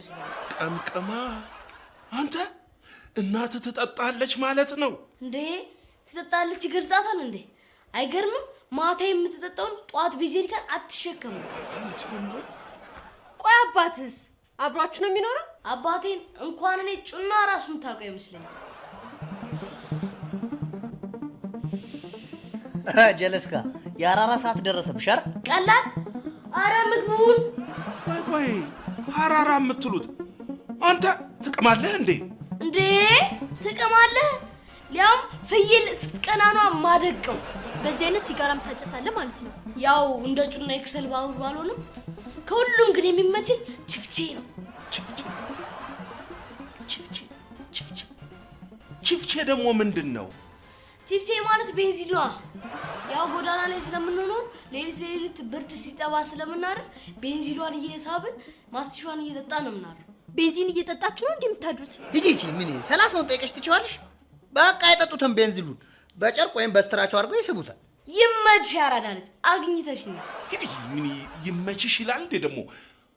ይመስላል። ቀምቀማ አንተ እናት ትጠጣለች ማለት ነው እንዴ? ትጠጣለች ይገልጻታል እንዴ? አይገርምም? ማታ የምትጠጣውን ጧት ቢጀሪካን አትሸከምም። ቆይ አባትስ አብሯችሁ ነው የሚኖረው? አባቴን እንኳን እኔ ጩና ራሱን ታውቀው ይመስለኛል። ጀለስካ የአራራ ሰዓት ደረሰብሽ አይደል? ቀላል አረ ምግቡን ወይ ሐራራ የምትሉት አንተ ትቀማለህ እንዴ? እንዴ ትቀማለህ? ሊያም ፍይል እስከናኗ ማደቀው። በዚህ አይነት ሲጋራም ታጨሳለህ ማለት ነው? ያው እንደ ጩና ኤክሰል ባቡር ባልሆንም ከሁሉም ግን የሚመችኝ ችፍቼ ነው። ችፍቼ ደግሞ ምንድን ነው? ችፍቼ ማለት ቤንዚን ነው። ያው ጎዳና ላይ ስለምንኖር ሌሊት ብርድ ሲጠባ ስለምናደር ቤንዚሏን እየሳብን ማስቲሿን እየጠጣን ነው ምናደር። ቤንዚን እየጠጣችሁ ነው እንደምታድሩት? ይጂጂ ምን 30 ጠይቀሽ ትችዋለሽ? በቃ አይጠጡትም። ቤንዚሉን በጨርቅ ወይም በስትራቸው አድርገው ይስቡታል። ይመችሽ ያራዳለች አግኝተሽኛል። ምን ይመችሽ ይላል እንዴ ደግሞ